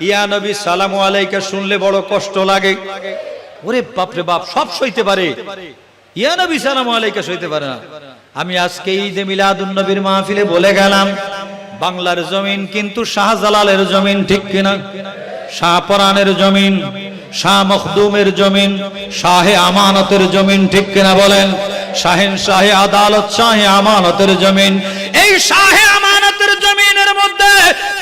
ইয়া নবী সালামু আলাইকা শুনলে বড় কষ্ট লাগে। ওরে বাপ রে বাপ, সব সইতে পারে, ইয়া নবী সালামু আলাইকা সইতে পারে না। আমি আজকে ঈদে মিলাদুন নবীর মাহফিলে বলে গেলাম, বাংলার জমিন কিন্তু শাহজালালের জমিন, ঠিক কিনা? শাহপরানের জমিন, শাহ মখদুমের জমিন, শাহে আমানতের জমিন, ঠিক কিনা বলেন? শাহেন শাহে আদালত, শাহে আমানতের জমিন। এই শাহে আমানতের জমিনের মধ্যে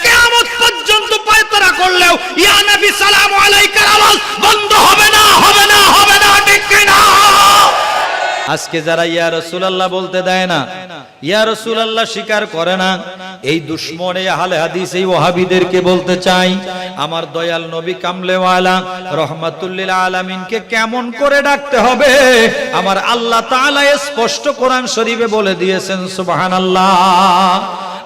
কিয়ামত পর্যন্ত পায়তারা করলেও ইয়া নবী সালামু আলাইকার আওয়াজ বন্ধ হবে না, হবে না, হবে না, ঠিক কিনা? আজকে যারা ইয়া রাসূলুল্লাহ বলতে দেয় না, ইয়া রাসূলুল্লাহ স্বীকার করে না, এই দুশমন, এই আহলে হাদিস, এই ওয়াহাবীদেরকে বলতে চাই, আমার দয়াল নবী কামলেওয়ালা রহমাতুল লিল আলামিনকে কেমন করে ডাকতে হবে আমার আল্লাহ তাআলা স্পষ্ট কোরআন শরীফে বলে দিয়েছেন। সুবহানাল্লাহ।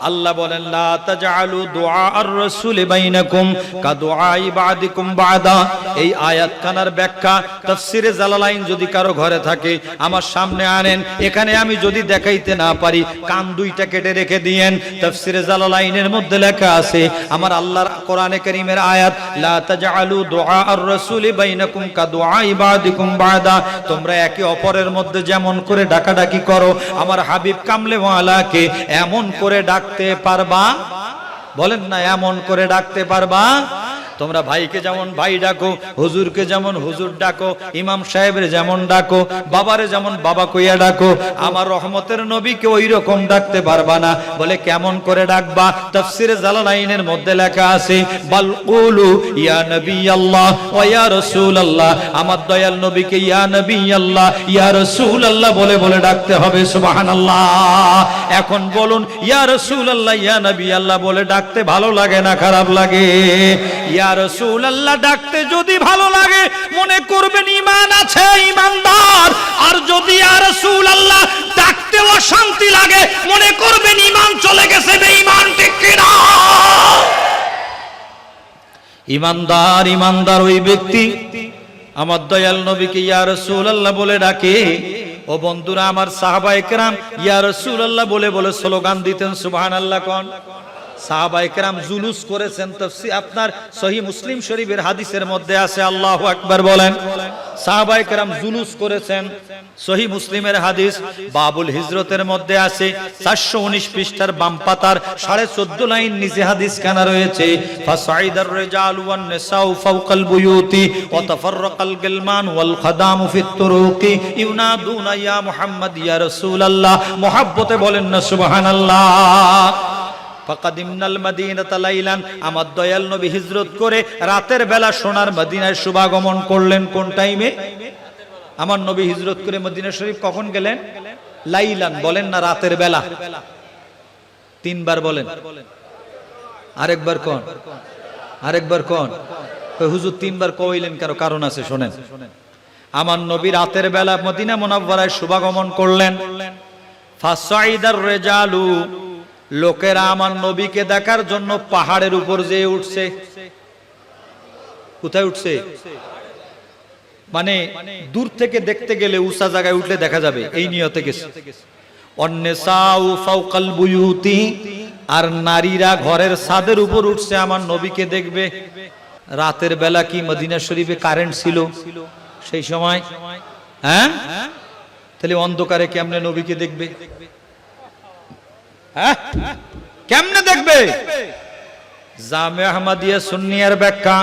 আল্লাহ বলেন, লা তাজআলু দুআ আর-রাসূল বাইনাকুম কাদুআই বাদিকুম বাদা। এই আয়াত খানার ব্যাখ্যা তাফসীরে জালালাইন যদি কারো ঘরে থাকে আমার সামনে আনেন, এখানে আমি যদি দেখাইতে না পারি কান দুইটা কেটে রেখে দিয়েন। তাফসীরে জালালাইনের মধ্যে লেখা আছে, আমার আল্লাহর কোরআনে কারীমের আয়াত, লা তাজআলু দুআ আর-রাসূল বাইনাকুম কাদুআই বাদিকুম বাদা। তোমরা একে অপরের মধ্যে যেমন করে ডাকাডাকি করো, আমার হাবিব কামলেওয়ালাকে এমন করে ডাকতে পারবা? বলেন না, এমন করে ডাকতে পারবা? তোমরা ভাইকে যেমন ভাই ডাকো, হুজুরকে যেমন হুজুর ডাকো, ইমাম সাহেবের যেমন ডাকো, বাবারে যেমন বাবা কইয়া ডাকো, আমার রহমতের নবীকে ওই রকম ডাকতে পারবা না। বলে কেমন করে ডাকবা? তাফসীরে জালালাইনের মধ্যে লেখা আছে, বাল কুলু ইয়া নবী আল্লাহ ওয়া ইয়া রাসূলুল্লাহ। আমার দয়াল নবীকে ইয়া নবী আল্লাহ, ইয়া রাসূলুল্লাহ বলে বলে ডাকতে হবে। সুবহানাল্লাহ। এখন বলুন, ইয়া রাসূলুল্লাহ, ইয়া নবী আল্লাহ বলে ডাকতে ভালো লাগে না খারাপ লাগে? ইয়া রাসূলুল্লাহ ডাকতে যদি ভালো লাগে মনে করবেন ঈমান আছে, ঈমানদার। আর যদি ইয়া রাসূলুল্লাহ ডাকতে অশান্তি লাগে মনে করবেন ঈমান চলে গেছে, বেঈমান, ঠিক কিনা? ঈমানদার, ঈমানদার ওই ব্যক্তি আমার দয়াল নবীকে ইয়া রাসূলুল্লাহ বলে ডাকে। ও বন্ধুরা আমার, সাহাবায়ে কেরাম ইয়া রাসূলুল্লাহ বলে বলে স্লোগান দিতেন। সুবহানাল্লাহ কোন? সাহাবায়ে কেরাম জুলুস করেছেন। তাফসীর আপনার সহিহ মুসলিম শরীফের হাদিসের মধ্যে আছে, আল্লাহু আকবার বলেন। সাহাবায়ে কেরাম জুলুস করেছেন। সহিহ মুসলিমের হাদিস বাবুল হিজরতের মধ্যে আছে, 419 পৃষ্ঠার বাম পাতার 14.5 লাইন নিচে হাদিস কানা রয়েছে, ফাসাইদার রিজালু ওয়ান নিসাউ ফাওকাল বুয়ুতি ওয়া তাফাররাকাল গিলমান ওয়াল খাদামু ফিত তুরুকি ইউনাদুনা ইয়া মুহাম্মদ ইয়া রাসূলুল্লাহ। মুহাব্বতে বলেন না সুবহানাল্লাহ। ফাকাদিমনাল মাদিনাতা লাইলান। আমার দয়াল নবী হিজরত করে রাতের বেলা সোনার মদিনায় শুভাগমন করলেন। কোন টাইমে? আমার নবী হিজরত করে মদিনা শরীফ কখন গেলেন? লাইলান। বলেন না, রাতের বেলা। 3 বার বলেন। আরেকবার কোন? আরেকবার কোন? হুজুর 3 বার কইলেন কেন? কারণ আছে, শুনেন। আমার নবী রাতের বেলা মদিনা মুনাওয়ারায় শুভাগমন করলেন। ফাসাইদার রিজালু। লোকেরা আমার নবীকে দেখার জন্য পাহাড়ের উপর যেয়ে উঠছে। কোথায় উঠছে? মানে দূর থেকে দেখতে গেলে উঁচা জায়গায় উঠলে দেখা যাবে, এই নিয়তে গেছে। অন্নেসাউ ফাওকাল বুয়ুতি। আর নারীরা ঘরের ছাদের উপর উঠছে আমার নবীকে দেখবে। রাতের বেলা কি মদিনা শরীফে কারেন্ট ছিল সেই সময়? হ্যাঁ, তাহলে অন্ধকারে কেমনে নবীকে দেখবে? কেমনে দেখবে? জামে আহমদিয়া সুন্নিয়ার ব্যাখ্যা,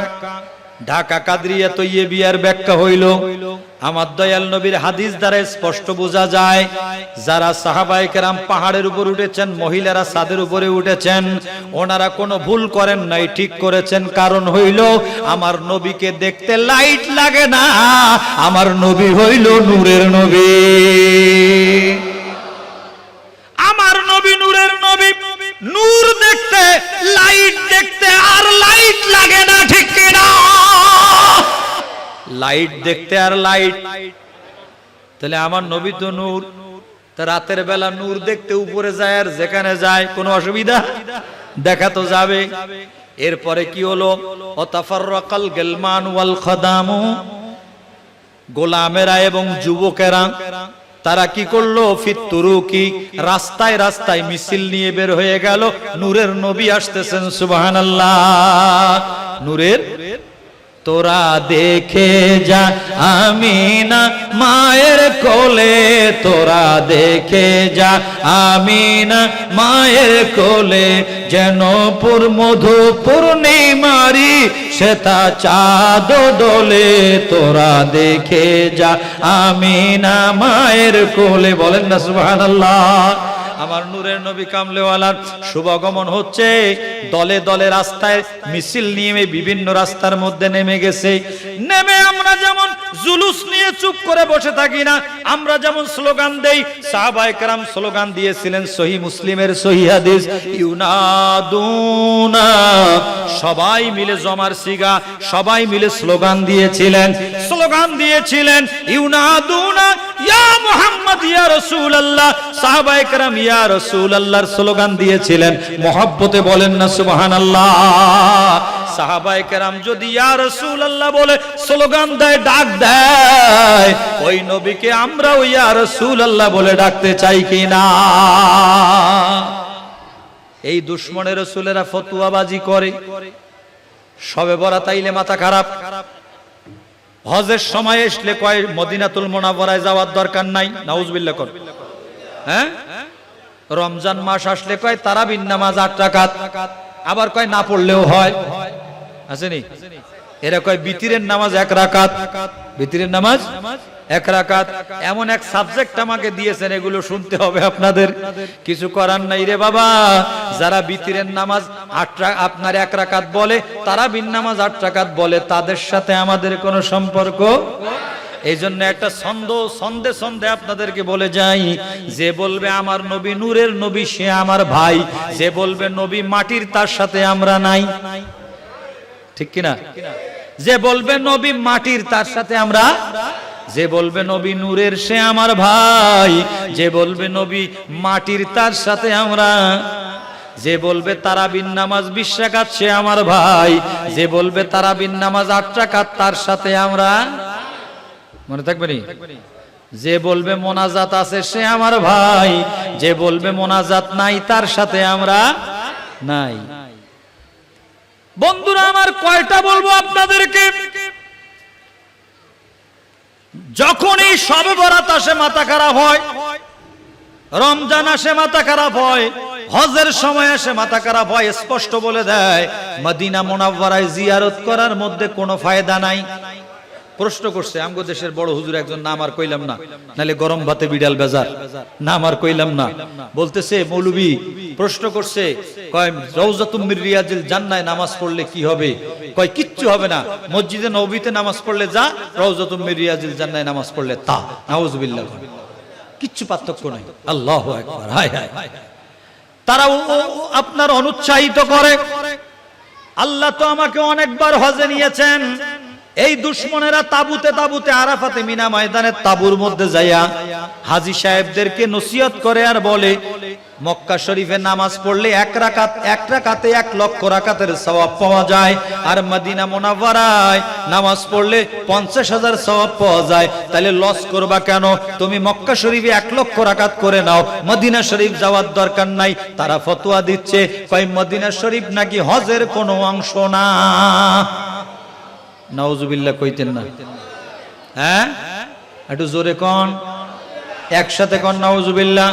ঢাকা কাদরিয়া তৈয়বিয়ার ব্যাখ্যা হইল, আমার দয়াল নবীর হাদিস দ্বারা স্পষ্ট বোঝা যায়, যারা সাহাবায়ে কেরাম পাহাড়ের উপর উঠেছেন, মহিলারা ছাদের উপরে উঠেছেন, ওনারা কোনো ভুল করেন নাই, ঠিক করেছেন। কারণ হইল আমার নবীকে দেখতে লাইট লাগে না, আমার নবী হইল নূরের নবী। আমার নবী নূরের নবী। নূর দেখতে, লাইট দেখতে আর লাইট লাগে না, ঠিক কিনা? লাইট দেখতে আর লাইট, তাহলে আমার নবী তো নূর। তা রাতের বেলা নূর দেখতে উপরে যায় আর যেখানে যায় কোনো অসুবিধা? দেখা তো যাবে। এরপরে কি হলো? ওয়াতাফাররাকাল গিলমান ওয়াল খাদামু। গোলামেরা এবং যুবকেরা তারা কি করলো ফিত তুরুকি রাস্তায় রাস্তায় মিছিল নিয়ে বের হয়ে গেল নূরের নবী আসতেছেন সুবহানাল্লাহ নূরের তোরা দেখে যা আমিনা মায়ের কোলে তোরা দেখে যা আমিনা মায়ের কোলে যেন পুর মধু পূর্ণিমারি শ্বেতা চাঁদ দোলে তোরা দেখে যা আমিনা মায়ের কোলে বলেন না সুবহানাল্লাহ আমার নূরের নবী কামলেওয়ালার শুভাগমন হচ্ছে দলে দলে রাস্তায় মিছিল নিয়ে বিভিন্ন রাস্তার মধ্যে নেমে গেছে নেমে আমরা যেমন জুলুস নিয়ে চুপ করে বসে থাকি না আমরা যেমন স্লোগান দেই সাহাবায়ে কেরাম স্লোগান দিয়েছিলেন সহিহ মুসলিমের সহিহ হাদিস ইউনাদুনা সবাই মিলে জমার সিগা সবাই মিলে স্লোগান দিয়েছিলেন ইউনাদুনা ইয়া মুহাম্মদ ইয়া রাসূলুল্লাহ সাহাবায়ে কেরাম ইয়া রাসূলুল্লাহর স্লোগান দিয়েছিলেন মহব্বতে বলেন না সুবহানাল্লাহ সাহাবায়ে কেরাম যদি ইয়া রাসূলুল্লাহ বলে স্লোগান দেয় ডাক দেয় ওই নবীকে আমরাও ইয়া রাসূলুল্লাহ বলে ডাকতে চাই কি না এই দুশমনের রাসূলেরা ফতোয়াবাজি করে শবে বরাত আইলে মাথা খারাপ হজের সময় আসলে কয় মদিনাতুল মুনাওয়ারায় যাওয়ার দরকার নাই নাউজুবিল্লাহ কর হ্যাঁ রমজান মাস আসলে কয় তারাবির নামাজ 8 রাকাত আবার কয় না পড়লেও হয় আসেনি এরা কয় বিতিরের নামাজ 1 রাকাত বিতিরের নামাজ 1 রাকাত এমন এক সাবজেক্ট আমাকে দিয়েছেন এগুলো শুনতে হবে আপনাদের কিছু করার নাই রে বাবা যারা বিতিরের নামাজ 8 আপনার 1 রাকাত বলে তারাবির নামাজ 8 রাকাত বলে তাদের সাথে আমাদের কোনো সম্পর্ক এই জন্য একটা ছন্দে আপনাদেরকে বলে যাই যে বলবে আমার নবী নূরের নবী সে আমার ভাই যে বলবে নবী মাটির তার সাথে আমরা নাই ঠিক কিনা যে বলবে নবী মাটির তার সাথে আমরা যে বলবে নবী নূরের সে আমার ভাই যে বলবে নবী মাটির তার সাথে আমরা যে বলবে তারাবির নামাজ 20 রাকাত সে আমার ভাই যে বলবে তারাবির নামাজ 8 রাকাত তার সাথে আমরা মনে থাকবে নি যে বলবে মোনাজাত আছে সে আমার ভাই যে বলবে মোনাজাত নাই তার সাথে আমরা নাই বন্ধুরা আমার কয়টা বলবো আপনাদেরকে যখনই শবে বরাত আসে মাথা খারাপ হয় রমজান আসে মাথা খারাপ হয় হজের সময় আসে মাথা খারাপ হয় স্পষ্ট বলে দেয় মদিনা মুনাওয়ারায় জিয়ারত করার মধ্যে কোনো ফায়দা নাই প্রশ্ন করছে আমগো দেশের বড় হুজুর একজন নাম আর কইলাম না নালে গরম ভাতে বিড়াল বেজার নাম আর কইলাম না বলতেছে মৌলবী প্রশ্ন করছে কয় রওজাতুম মির রিয়াজিল জান্নায় নামাজ পড়লে কি হবে কয় কিচ্ছু হবে না মসজিদে নববীতে নামাজ পড়লে যা রওজাতুম মির রিয়াজিল জান্নায় নামাজ পড়লে তা নাউজুবিল্লাহ কিচ্ছু পার্থক্য নাই আল্লাহু আকবার হায় হায় তারা আপনার অনুৎসাহিত করে আল্লাহ তো আমাকে অনেকবার হজে নিয়েছেন এই দুশমনেরা তাবুতে তাবুতে আরাফাতে মিনা ময়দানের তাবুর মধ্যে যাইয়া হাজী সাহেবদেরকে নসিহত করে আর বলে মক্কা শরীফে নামাজ পড়লে 1 রাকাতে 1 লক্ষ রাকাতের সওয়াব পাওয়া যায় আর মদিনা মুনাওয়ারায় নামাজ পড়লে 50,000 সওয়াব পাওয়া যায় তাহলে লস করবা কেন তুমি মক্কা শরীফে 1 লক্ষ রাকাত করে নাও মদিনা শরীফ যাওয়ার দরকার নাই তারা ফতোয়া দিচ্ছে কয় মদিনা শরীফ নাকি হজের কোনো অংশ না নাউজুবিল্লাহ কইতেন না হ্যাঁ একটু জোরে কোন একসাথে কোন নাউজুবিল্লাহ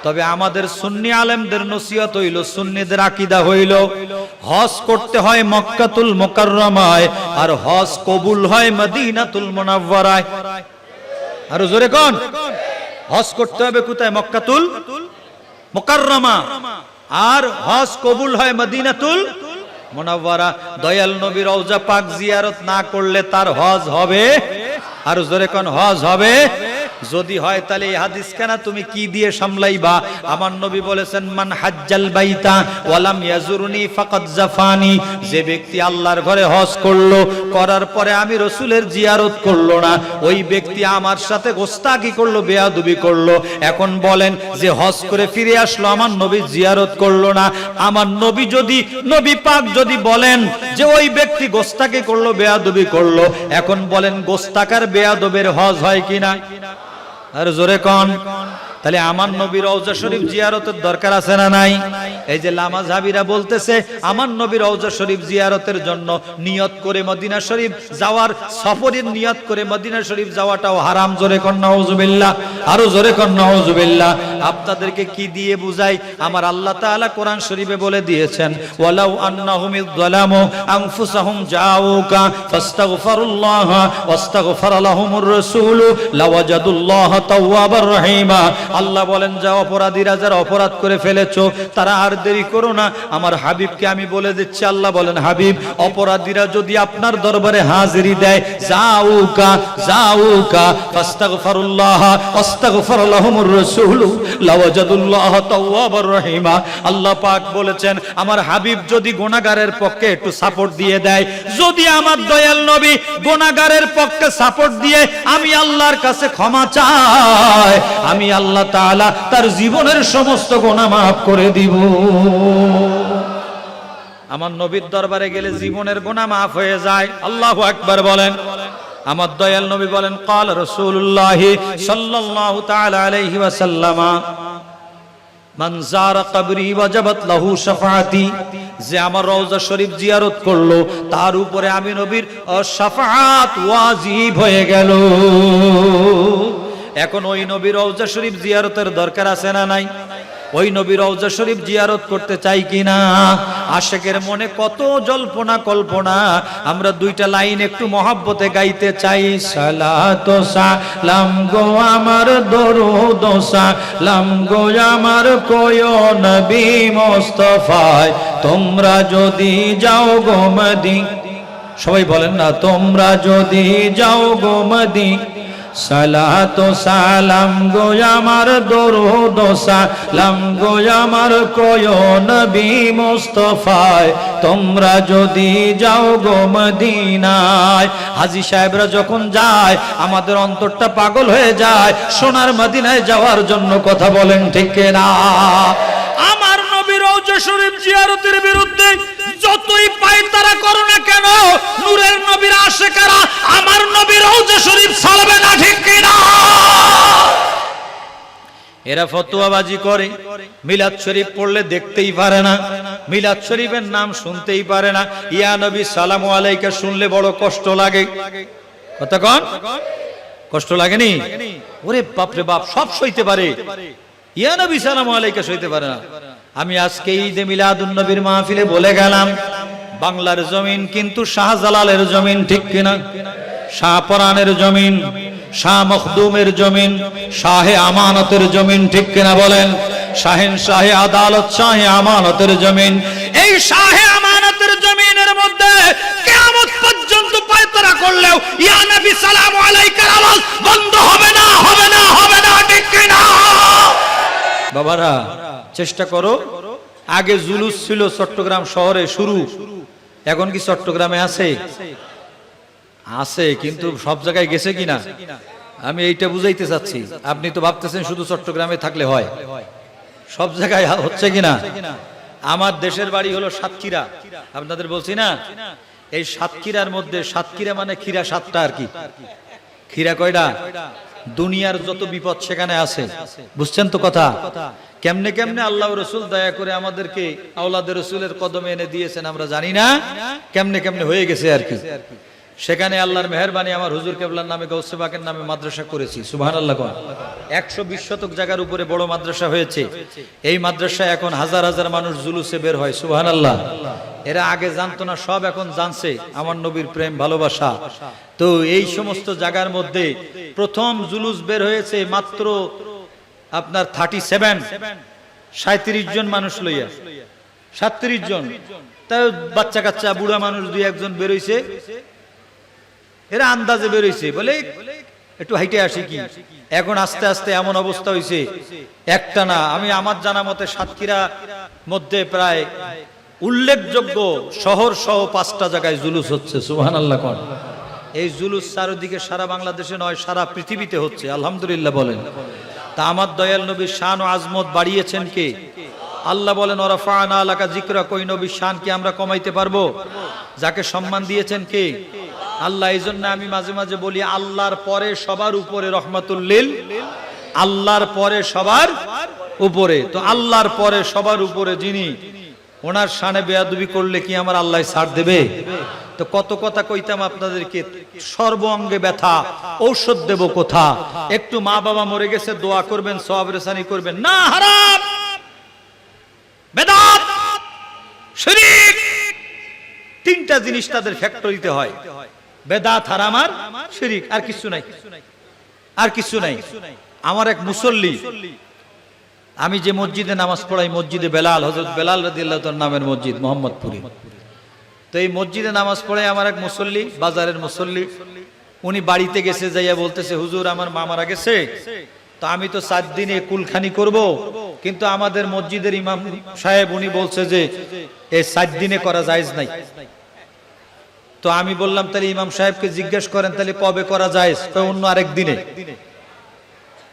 তবে আমাদের সুন্নি আলেমদের নসিহত হইল সুন্নিদের আকীদা হইল হজ করতে হয় মক্কাতুল মুকাররমায় আর হজ কবুল হয় মদিনাতুল মুনাওয়ারায় আর জোরে কোন হজ করতে হবে কোথায় মক্কাতুল মুকাররমা আর হজ কবুল হয় মদিনাতুল মুনাওয়ারা দয়াল নবী রওজা পাক জিয়ারত না করলে তার হজ হবে আর জোরে কোন হজ হবে যদি হয় তাহলে এই হাদিস কেন তুমি কি দিয়ে সামলাইবা আমার নবী বলেছেন মান হাজ্জাল বাইতা ওয়ালাম ইয়াজুরনি ফাকাদ জাফানি যে ব্যক্তি আল্লাহর ঘরে হজ করলো করার পরে আমি রাসূলের জিয়ারত করলো না ওই ব্যক্তি আমার সাথে গোস্তাকি করলো বেয়াদবি করলো এখন বলেন যে হজ করে ফিরে আসলো আমার নবী জিয়ারত করলো না আমার নবী পাক যদি বলেন যে ওই ব্যক্তি গোস্তাকি করলো বেয়াদবি করলো এখন বলেন গোস্তাকার বেয়াদবের হজ হয় কিনা আর জোরে কোন। তাহলে আমার নবীর রওজা শরীফ জিয়ারতের দরকার আছে না নাই? এই যে লামাযহাবীরা বলতেছে আমার নবীর রওজা শরীফ জিয়ারতের জন্য নিয়ত করে মদিনা শরীফ যাওয়ার, সফরের নিয়ত করে মদিনা শরীফ যাওয়াটাও হারাম। জোরে কোন নাউযুবিল্লাহ, আরো জোরে কোন নাউযুবিল্লাহ। আপনাদেরকে কি দিয়ে বুঝাই? আমার আল্লাহ তাআলা কোরআন শরীফে বলে দিয়েছেন, ওয়ালাউ আন্নাহুম ইযলামু আনফুসাহুম জাউকা ফাস্তাগফিরুল্লাহ ওয়াস্তাগফারা লাহুমুর রাসূল লাওয়াজাদুল্লাহা তাওয়াবার রহিমা। আল্লাহ বলেন, যা অপরাধীরা যারা অপরাধ করে ফেলেছো তারা আর দেরি করো না, আমার হাবিবকে আমি বলে দিচ্ছি। আল্লাহ বলেন, হাবিব অপরাধীরা যদি আপনার দরবারে হাজিরি দেয়, জাউকা জাউকা ফাস্তাগফিরুল্লাহ ওয়াস্তাগফারা লাহুমুর রাসূল লাওয়াজাদুল্লাহা তাওয়াবার রহিমা। আল্লাহ পাক বলেছেন, আমার হাবিব যদি গুনাহগারের পক্ষে একটু সাপোর্ট দিয়ে দেয়, যদি আমার দয়াল নবী গুনাহগারের পক্ষে সাপোর্ট দিয়ে আমি আল্লাহর কাছে ক্ষমা চাই, আমি আল্লাহ তাআলা তার জীবনের সমস্ত গুনাহ মাফ করে দিব। আমার নবীর দরবারে গেলে জীবনের গুনাহ মাফ হয়ে যায়। আল্লাহু আকবার বলেন। আমার দয়াল নবী বলেন, ক্বাল রাসূলুল্লাহ সাল্লাল্লাহু তাআলা আলাইহি ওয়াসাল্লাম, মান যারা কবরি ওয়াজাবাত লাহু শাফাআতি, যে আমার রওজা শরীফ জিয়ারত করলো তার উপরে আমি নবীর শাফাআত ওয়াজিব হয়ে গেল। এখন ওই নবীর রওজা শরীফ জিয়ারতের দরকার আছে না নাই? ওই নবীর রওজা শরীফ জিয়ারত করতে চাই কিনা? আশিকের মনে কত জল্পনা কল্পনা। আমরা দুইটা লাইন একটু মহব্বতে গাইতে চাই। সালাত ও সালাম গো আমার দরুদ ও সালাম গো আমার কোয় নবী মুস্তাফায়, তোমরা যদি যাও গো মদিনা, সবাই বলেন না, তোমরা যদি যাও গো মদিনা, সালাত ও সালাম গো আমার দরুদ ও সালাম গো আমার কোয় নবী মুস্তাফায়, তোমরা যদি যাও গো মদিনায়। হাজী সাহেবরা যখন যায় আমাদের অন্তরটা পাগল হয়ে যায় সোনার মদিনায় যাওয়ার জন্য। কথা বলেন ঠিক না? আমার নবীর রওজা শরীফ জিয়ারতের বিরুদ্ধে যতই পায়তারা করো না কেন, নূরের নবীর আশিকেরা আমার নবীর রওজা শরীফ ছাড়বে না, ঠিক কি না? এরা ফতোয়াবাজি করে, মিলাদ শরীফ পড়লে দেখতেই পারে না, মিলাদ শরীফের নাম শুনতেই পারে না। ইয়া নবী সালামু আলাইকা শুনলে বড় কষ্ট লাগে। কথা কোন? কষ্ট লাগেনি? ওরে বাপ রে বাপ, সব সইতে পারে, ইয়া নবী সালামু আলাইকা সইতে পারে না। আমি আজকে ঈদে মিলাদুন নবীর মাহফিলে বলে গেলাম, বাংলার জমিন কিন্তু শাহজালালের জমিন, ঠিক কিনা? শাহপরানের জমিন, শাহ মখদুমের জমিন, শাহে আমানতের জমিন, ঠিক কিনা বলেন? শাহেন শাহে আদালত, শাহে আমানতের জমিন। এই শাহে আমানতের জমিনের মধ্যে কিয়ামত পর্যন্ত পায়তারা করলেও ইয়া নবী সালামু আলাইকার আওয়াজ বন্ধ হবে না, হবে না, হবে না, ঠিক কিনা? বাবারা চেষ্টা করো। আগে জুলুস ছিল চট্টগ্রাম শহরে শুরু, এখন কি চট্টগ্রামে আছে? আছে, কিন্তু সব জায়গায় গেছে কিনা আমি এইটা বুঝাইতে চাচ্ছি। আপনি তো ভাবতেছেন শুধু চট্টগ্রামে থাকলে হয়, সব জায়গায় হচ্ছে কিনা? আমার দেশের বাড়ি হলো সাতক্ষীরা, আপনাদের বলছি না? এই সাতক্ষীরার মধ্যে, সাতক্ষীরা মানে ক্ষীরা সাতটা আর কি। ক্ষীরা কয়টা? দুনিয়ার যত বিপদ সেখানে আছে, বুঝছেন তো কথা? কেমনে কেমনে আল্লাহ রসুল দয়া করে আমাদেরকে আওলাদে রসুলের কদমে এনে দিয়েছেন আমরা জানি না, কেমনে কেমনে হয়ে গেছে আর কি। সেখানে আল্লাহর মেহেরবানি আমার হুজুর কেবলার নামে, গাউসে পাকের নামে মাদ্রাসা করেছি। সুবহানাল্লাহ। 120 শতক জায়গার উপরে বড় মাদ্রাসা হয়েছে। এই মাদ্রাসায় এখন হাজার হাজার মানুষ জুলুসে বের হয়। সুবহানাল্লাহ। এরা আগে জানতো না, সব এখন জানছে আমার নবীর প্রেম ভালোবাসা। তো এই সমস্ত জায়গার মধ্যে প্রথম জুলুস বের হয়েছে মাত্র আপনার 37 জন মানুষ লইয়া, 37 জন। তাই বাচ্চা কাচ্চা বুড়া মানুষ দুই একজন বেরোইছে, এরা আন্দাজে বেরোইছে, বলে একটু হাইটে আসি কি। এখন আস্তে আস্তে এমন অবস্থা হয়েছে, একটা না, আমি আমার জানা মতে সাতক্ষীরা মধ্যে প্রায় উল্লেখযোগ্য শহর সহ 5টা জায়গায় জুলুস হচ্ছে। সুবহানাল্লাহ। কোন এই জুলুস চারদিকে সারা বাংলাদেশে নয়, সারা পৃথিবীতে হচ্ছে। আলহামদুলিল্লাহ বলেন। তা আমার দয়াল নবীর শান ও আজমত বাড়িয়েছেন কে? আল্লাহ বলেন, ওয়ারাফা'না লাকা যিকরা। কই নবীর শান কি আমরা কমাইতে পারবো? যাকে সম্মান দিয়েছেন কে? আল্লাহ। এই জন্য আমি মাঝে মাঝে বলি আল্লাহর পরে সবার উপরে রহমাতুল লিল, আল্লাহর পরে সবার উপরে। তো আল্লাহর পরে সবার উপরে যিনি, ওনার শানে বেয়াদবি করলে কি আমার আল্লাহ ছাড় দেবে? তো কত কথা কইতাম আপনাদেরকে, সর্ব অঙ্গে ব্যথা, ঔষধ দেব কোথা? একটু মা বাবা মরে গেছে দোয়া করবেন, সওয়াব রেসানি করবেন না। হারাম, বেদাত, শিরক, তিনটা জিনিস তাদের ফ্যাক্টরিতে হয়, বেদাত, হারাম আর শিরক, আর কিছু নাই, আর কিছু নাই। আমার এক মুসল্লি, আমি যে মসজিদে নামাজ পড়াই, মসজিদে বেলাল, হযরত বেলাল রাদিয়াল্লাহু তাআলার নামের মসজিদ, মোহাম্মদপুরে। তো এই মসজিদে নামাজ পড়াই আমার এক মুসল্লি, বাজারের মুসল্লি, উনি বাড়িতে গেছে, যাইয়া বলতেছে হুজুর আমার মা মারা গেছে, তো আমি তো 7 দিনে কুলখানি করব, কিন্তু আমাদের মসজিদের ইমাম সাহেব উনি বলছে যে এই 7 দিনে করা জায়েজ নাই। তো আমি বললাম তাহলে ইমাম সাহেবকে জিজ্ঞেস করেন তাহলে কবে করা জায়েজ? তো অন্য আরেক দিনে।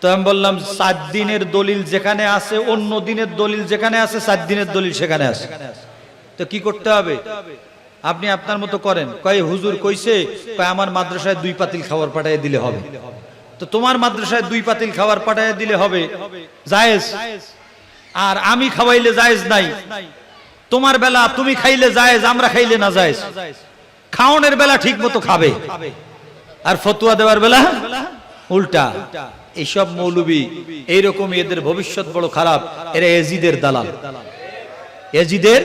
তো আমি বললাম 7 দিনের দলিল যেখানে আছে, অন্য দিনের দলিল যেখানে আছে, 7 দিনের দলিল সেখানে আছে, তো কি করতে হবে? আপনি আপনার মতো করেন। কয় হুজুর কইছে, কয় আমার মাদ্রাসায় 2 পাতিল খাবার পাঠায় দিলে হবে। তো তোমার মাদ্রাসায় 2 পাতিল খাবার পাঠায় দিলে হবে, জায়েজ। আর আমি খাওয়াইলে জায়েজ নাই, তোমার বেলা তুমি খাইলে জায়েজ, আমরা খাইলে না জায়েজ। খাওয়ানোর বেলা ঠিক মতো খাবে, আর ফতোয়া দেওয়ার বেলা উল্টা। এইসব মৌলবী এইরকম, এদের ভবিষ্যৎ বড় খারাপ। এরা এজিদের দালাল, এজিদের,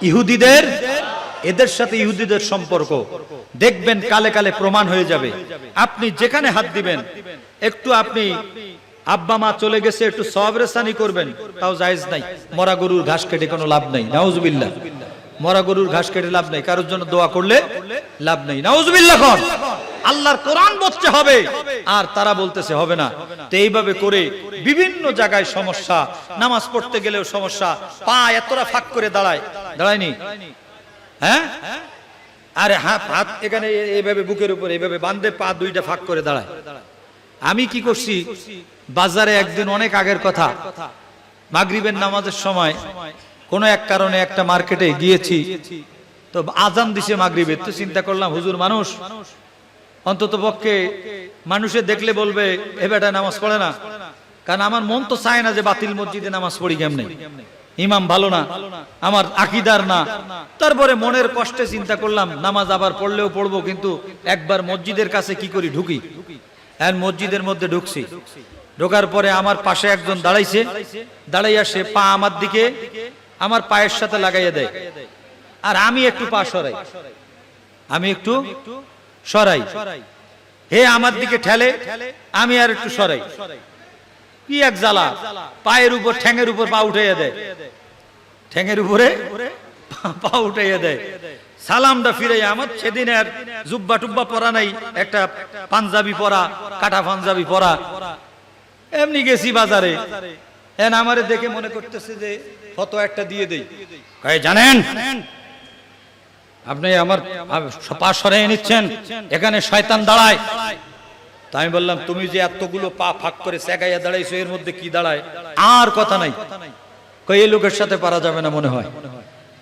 ইহুদিদের, এদের সাথে ইহুদিদের সম্পর্ক দেখবেন কালে কালে প্রমাণ হয়ে যাবে। আপনি যেখানে হাত দিবেন, একটু আপনি আব্বা মা চলে গেছে একটু সওয়াব রেসানি করবেন, তাও জায়েজ নাই। মরা গরুর ঘাস কেটে কোনো লাভ নাই, নাউজুবিল্লাহ। মরা গরুর ঘাস কেটে লাভ নাই, কারোর জন্য দোয়া করলে লাভ নাই, নাউজুবিল্লাহ। কোন আল্লাহর কোরআন বলতে হবে, আর তারা বলতেছে হবে না। তো এইভাবে করে বিভিন্ন জায়গায় সমস্যা, নামাজ পড়তে গেলেও সমস্যা, পা এতটা ফাঁক করে দাঁড়ায়, দাঁড়ায়নি, হ্যাঁ, আরে হাত এখানে এইভাবে বুকের উপরে এইভাবে বাঁধে, পা 2টা ফাঁক করে দাঁড়ায়। আমি কি করছি, বাজারে একদিন, অনেক আগের কথা, মাগরিবের নামাজের সময় কোন এক কারণে একটা মার্কেটে গিয়েছি, তো আজান দিছে মাগরিবের। তো চিন্তা করলাম হুজুর মানুষ, অন্তত পক্ষে মানুষে দেখলে বলবে এ বেটা নামাজ পড়ে না, কারণ আমার মন তো চায় না যে বাতিল মসজিদে নামাজ পড়ি, কেমনে ইমাম ভালো না, আমার আকীদার না। তারপরে মনের কষ্টে চিন্তা করলাম নামাজ আবার পড়লেও পড়বো, কিন্তু একবার মসজিদের কাছে কি করি, ঢুকি। আর মসজিদের মধ্যে ঢুকছি, ঢোকার পরে আমার পাশে একজন দাঁড়াইছে, দাঁড়াইয়া সে পা আমার দিকে, আমার পায়ের সাথে লাগাইয়া দেয়, আর আমি একটু পা সরাই, আমি একটু সরাই, হে আমার দিকে ঠেলে, আমি আর একটু সরাই। কি এক জ্বালা, পায়ের উপর, ঠ্যাঙের উপর পা উঠাইয়া দেয়, ঠ্যাঙের উপরে পা উঠাইয়া দেয়। সালামটা ফিরে, আমার সেদিন আর জুব্বা টুব্বা পরা নাই, একটা পাঞ্জাবি পরা, কাটা পাঞ্জাবি পরা, এমনি গেছি বাজারে। আমারে দেখে মনে করতেছে যে ফতোয়া একটা দিয়ে দেই। জানেন আপনি আমার পা সরিয়ে নিচ্ছেন, এখানে শয়তান দাঁড়ায়। তাই আমি বললাম তুমি যে এতগুলো পা ফাঁক করে সেগাইয়া দাঁড়াইছো, এর মধ্যে কি দাঁড়ায়? আর কথা নাই, কই এই লোকের সাথে পারা যাবে না মনে হয়।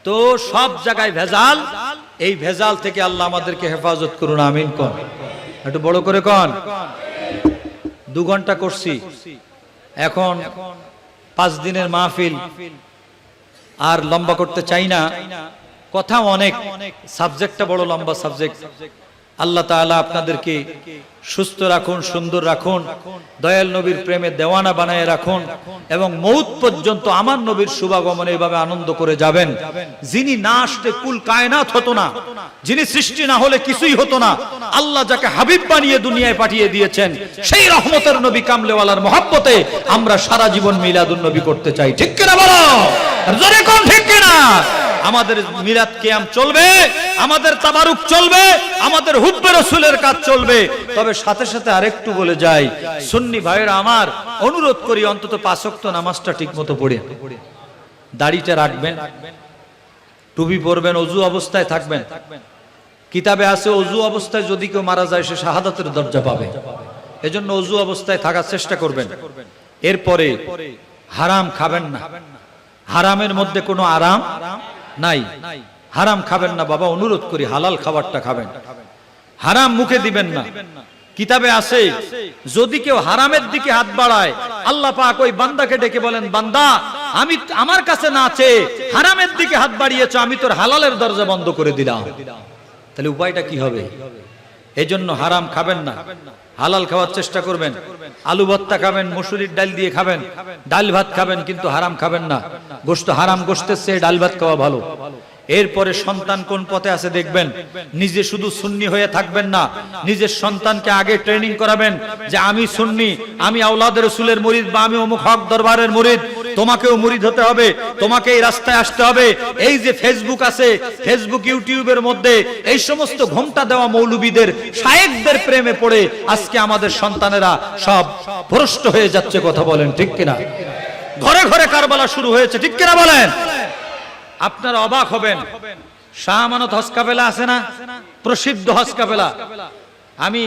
তো সব জায়গায় ভেজাল, এই ভেজাল থেকে আল্লাহ আমাদেরকে হেফাজত করুন, আমিন। কোন একটু বড় করে কোন। 2 ঘন্টা করছি, এখন 5 দিনের মাহফিল, আর লম্বা করতে চাই না, কথা অনেক, সাবজেক্টটা বড় লম্বা সাবজেক্ট। আল্লাহ তাআলা আপনাদেরকে সুস্থ রাখুন, সুন্দর রাখুন, দয়াল নবীর প্রেমে দেওয়ানা বানায় রাখুন, এবং মৌত পর্যন্ত আমার নবীর শুভাগমনে এভাবে আনন্দ করে যাবেন। যিনি না আসলে কুল কায়নাত হতো না, যিনি সৃষ্টি না হলে কিছুই হতো না, আল্লাহ যাকে হাবিব বানিয়ে দুনিয়ায় পাঠিয়ে দিয়েছেন, সেই রহমতের নবী কামলেওয়ালার মহব্বতে আমরা সারা জীবন মিলাদুন নবী করতে চাই। ঠিক কিনা বলো? জোরে কোন ঠিক কিনা? আমাদের মিলাদ কিয়াম চলবে, আমাদের তাবারুক চলবে, আমাদের হুব্বে রাসূলের কাজ চলবে। তবে সাথে সাথে আরেকটু বলে যাই, সুন্নি ভাইরা আমার, অনুরোধ করি অন্তত 5 ওয়াক্ত নামাজটা ঠিকমতো পড়ে, দাড়িটা রাখবেন, টুপি পরবেন, ওযু অবস্থায় থাকবেন। কিতাবে আছে ওযু অবস্থায় যদি কেউ মারা যায় সে শাহাদাতের দরজা পাবে, এজন্য ওযু অবস্থায় থাকার চেষ্টা করবেন। এরপরে হারাম খাবেন না, হারামের মধ্যে কোনো আরাম নাই, হারাম খাবেন না বাবা, অনুরোধ করি হালাল খাবারটা খাবেন। হারাম মুখে দিবেন না। কিতাবে আছে যদি কেউ হারামের দিকে হাত বাড়ায় আল্লাহ পাক ওই বান্দাকে ডেকে বলেন, বান্দা আমি আমার কাছে না চেয়ে হারামের দিকে হাত বাড়িয়েছো, আমি তোর হালালের দরজা বন্ধ করে দিলাম। তাহলে উপায়টা কি হবে? এজন্য হারাম খাবেন না, হালাল খাওয়ার চেষ্টা করবেন। আলু ভর্তা খাবেন, মসুরির ডাল দিয়ে খাবেন, ডাল ভাত খাবেন, কিন্তু হারাম খাবেন না। গোশত হারাম গোশতের চেয়ে ডাল ভাত খাওয়া ভালো। এরপরে সন্তান কোন পথে আছে দেখবেন। নিজে শুধু সুন্নি হয়ে থাকবেন না, নিজের সন্তানকে আগে ট্রেনিং করাবেন যে আমি সুন্নি, আমি আওলাদ রাসূলের মুরিদ, বা আমি অমুক হক দরবারের মুরিদ। তোমাকেও মুরিদ হতে হবে, তোমাকে এই রাস্তায় আসতে হবে। এই যে ফেসবুক আছে, ফেসবুক ইউটিউবের মধ্যে এই সমস্ত ঘোমটা দেওয়া মৌলবীদের, শায়েখদের প্রেমে পড়ে আজকে আমাদের সন্তানেরা সব ভ্রষ্ট হয়ে যাচ্ছে। কথা বলেন ঠিক কিনা? ঘরে ঘরে কারবালা শুরু হয়েছে, ঠিক কিনা বলেন? আপনারা অবাক হবেন, শাহ আমানত হজ কাফেলা আছে না, প্রসিদ্ধ হজ কাফেলা। আমি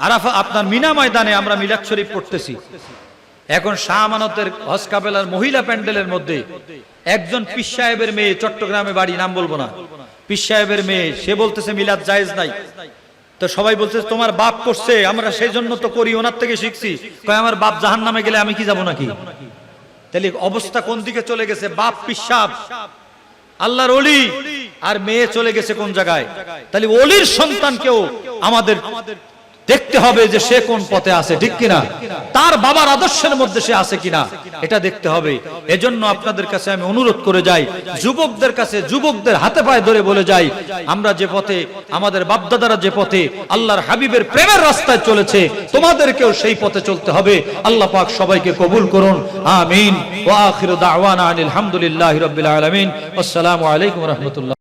আরাফা আপনার মিনা ময়দানে আমরা মিলাদ শরীফ পড়তেছি। এখন শাহ আমানতের হজ কাফেলার মহিলা প্যান্ডেলের মধ্যে একজন পীর সাহেবের মেয়ে, চট্টগ্রামে বাড়ি, নাম বলবো না, পীর সাহেবের মেয়ে, সে বলতেছে মিলাদ জায়েজ নাই। তো সবাই বলছে তোমার বাপ করছে, আমরা সেই জন্য তো করি, ওনার থেকে শিখছি। কয় আমার বাপ জাহান্নামে গেলে আমি কি যাব নাকি? তাহলে অবস্থা কোন দিকে চলে গেছে? বাপ পিশাব, আল্লাহর ওলি, আর মেয়ে চলে গেছে কোন জায়গায়? তাহলে ওলির সন্তানকেও আমাদের দেখতে হবে যে সে কোন পথে আছে, ঠিক কিনা? তার বাবার আদর্শের মধ্যে সে আছে কিনা এটা দেখতে হবে। এজন্য আপনাদের কাছে আমি অনুরোধ করে যাই, যুবকদের কাছে, যুবকদের হাতে পায়ে ধরে বলে যাই, আমরা যে পথে, আমাদের বাপদাদারা যে পথে আল্লাহর হাবিবের প্রেমের রাস্তায় চলেছে, তোমাদেরকেও সেই পথে চলতে হবে। আল্লাহ পাক সবাইকে কবুল করুন, আমিন। ওয়া আখিরু দাওয়ানা আনিল হামদুলিল্লাহি রাব্বিল আলামিন। আসসালামু আলাইকুম ওয়া রাহমাতুল্লাহ।